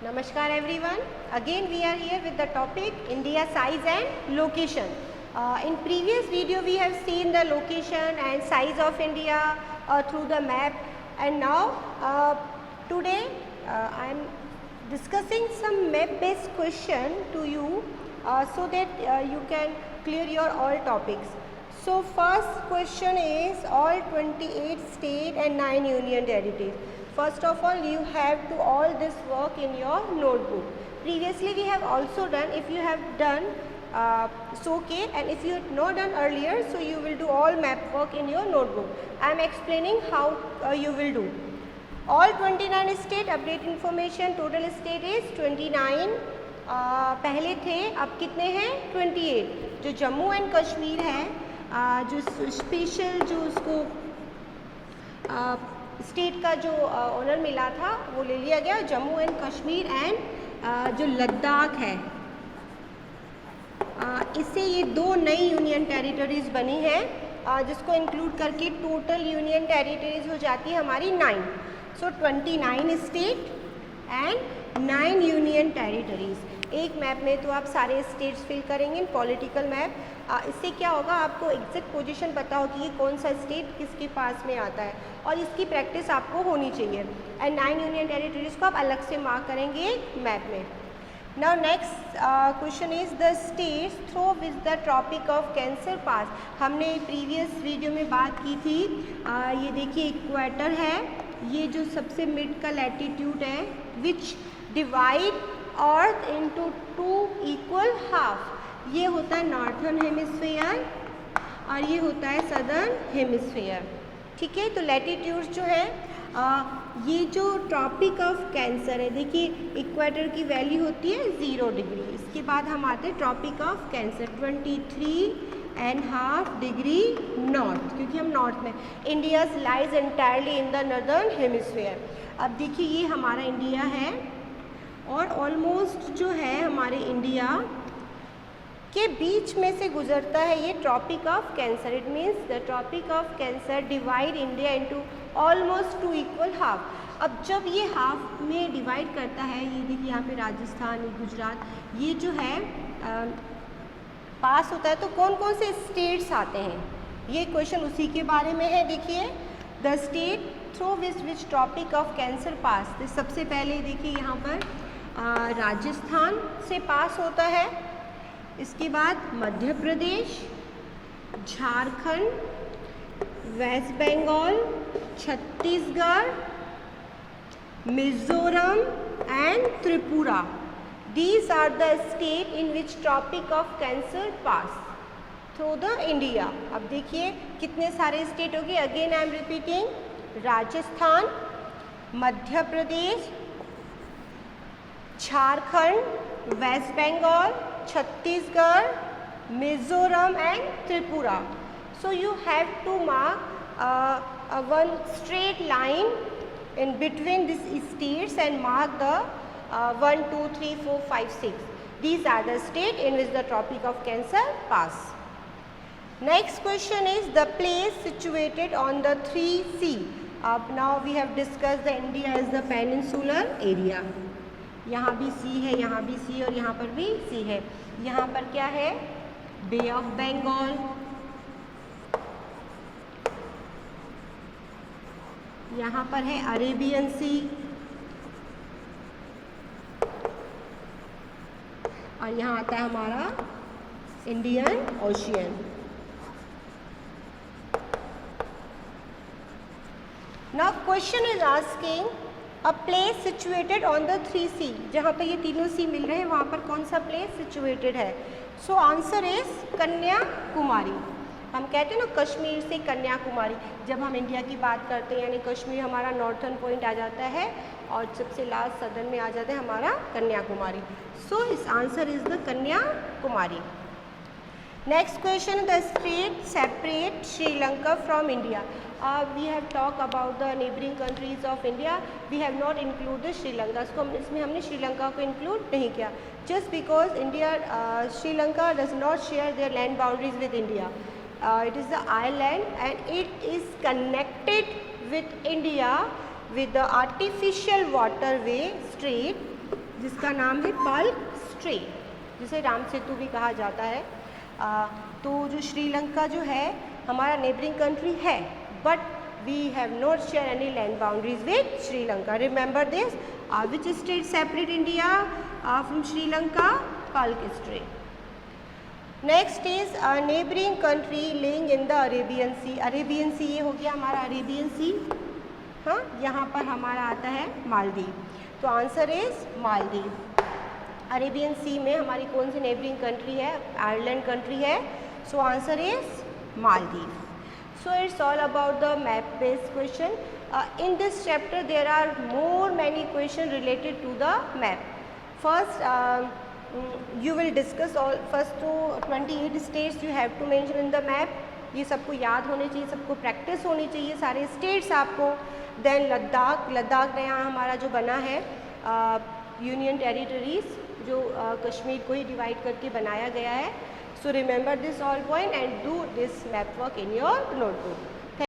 Namaskar everyone. Again we are here with the topic India size and location. In previous video we have seen the location and size of India through the map, and now today I am discussing some map based question to you so that you can clear your all topics. So first question is all 28 state and 9 union territories. First of all, you have to all this work in your notebook. Previously we have also done. If you have done, so okay, and if you have not done earlier, so you will do all map work in your notebook. I am explaining how you will do. All 29 state update information. Total state is 29. पहले थे, अब कितने हैं 28. जो Jammu and Kashmir है, जो special जो उसको स्टेट का जो ऑनर मिला था वो ले लिया गया. जम्मू एंड कश्मीर एंड जो लद्दाख है, इससे ये दो नई यूनियन टेरिटरीज बनी हैं, जिसको इंक्लूड करके टोटल यूनियन टेरिटरीज हो जाती है हमारी 9. सो 29 स्टेट एंड 9 यूनियन टेरिटरीज. एक मैप में तो आप सारे स्टेट्स फिल करेंगे. पॉलिटिकल मैप, इससे क्या होगा, आपको एग्जैक्ट पोजीशन पता होगी कि कौन सा स्टेट किसके पास में आता है, और इसकी प्रैक्टिस आपको होनी चाहिए. एंड 9 यूनियन टेरिटरीज को आप अलग से मार्क करेंगे मैप में. Now next question is the states through which the tropic of cancer pass. हमने प्रीवियस वीडियो में बात की थी. ये देखिए इक्वेटर है, ये जो सबसे मिड का लैटिट्यूड है, विच डिवाइड अर्थ इनटू 2 इक्वल हाफ. ये होता है नॉर्थर्न हेमिस्फीयर और ये होता है सदर्न हेमिस्फीयर. ठीक है, तो लैटिट्यूड्स जो है, ये जो ट्रॉपिक ऑफ कैंसर है, देखिए इक्वेटर की वैल्यू होती है 0 डिग्री. इसके बाद हम आते हैं tropic of cancer 23.5 degree north, क्योंकि हम नॉर्थ में. India lies entirely in the northern hemisphere. अब देखिए ये हमारा इंडिया है, और ऑलमोस्ट जो है हमारे इंडिया के बीच में से गुजरता है ये tropic of cancer. It means the tropic of cancer divide India into almost 2 equal half. अब जब ये हाफ में डिवाइड करता है, ये देखिए यहाँ पे राजस्थान, ये गुजरात, ये जो है पास होता है, तो कौन कौन से स्टेट्स आते हैं, ये क्वेश्चन उसी के बारे में है. देखिए the state through which tropic of cancer pass. तो सबसे पहले देखिए यहाँ पर राजस्थान से पास होता है. इसके बाद Madhya Pradesh, Jharkhand, waste Bengal, Chhattisgarh, Mizoram and Tripura. These are the state in which tropic of cancer pass through the India. अब देखिए कितने सारे स्टेट हो गए. Again I am repeating, Rajasthan, Madhya Pradesh, Jharkhand, waste Bengal, Chhattisgarh, Mizoram and Tripura. So you have to mark one straight line in between these states and mark the 1, 2, 3, 4, 5, 6. These are the states in which the tropic of cancer pass. Next question is the place situated on the 3 sea. Now we have discussed the India as the peninsular area. यहाँ भी सी है, यहाँ भी सी, और यहाँ पर भी सी है. यहाँ पर क्या है, बे ऑफ बंगाल, यहाँ पर है अरेबियन सी, और यहाँ आता है हमारा Indian ocean. Now question is asking a place situated on the 3 सी. जहाँ पर ये तीनों सी मिल रहे हैं, वहाँ पर कौन सा प्लेस सिचुएटेड है. So answer is Kanyakumari. हम कहते हैं ना कश्मीर से कन्याकुमारी. जब हम इंडिया की बात करते हैं, यानी कश्मीर हमारा नॉर्थर्न पॉइंट आ जाता है, और सबसे लास्ट सदर्न में आ जाता है हमारा कन्याकुमारी. सो इस answer is the Kanyakumari. Next question, the state separate Sri Lanka from India. We have talked about the neighboring countries of India. We have not included Sri Lanka. So इसमें हमने श्रीलंका को include नहीं किया. Just because India, Sri Lanka does not share their land boundaries with India. It is the island and it is connected with India with the artificial waterway strait जिसका नाम है Perl straight, जिसे राम सेतु भी कहा जाता है। तो जो श्रीलंका जो है हमारा नेबरिंग कंट्री है, but we have not share any land boundaries with Sri Lanka. Remember this. Which state separate India from Sri Lanka? Pearl Strait. Next is neighbouring country lying in the Arabian Sea. Arabian Sea ये हो गया हमारा Arabian सी। हाँ, यहाँ पर हमारा आता है मालदीव। तो answer is Maldives. Arabian sea में हमारी कौन सी नेबरिंग कंट्री है? आयरलैंड कंट्री है। So answer is Maldives. So it's all about the map based question. In this chapter there are more many question related to the map. First you will discuss all first to 28 states you have to mention in the map. ये सबको याद होने चाहिए, सबको practice होनी चाहिए सारे states आपको। देन लद्दाख नया हमारा जो बना है यूनियन टेरिटरीज, जो कश्मीर को ही डिवाइड करके बनाया गया है। So remember this all point and do this map work in your notebook.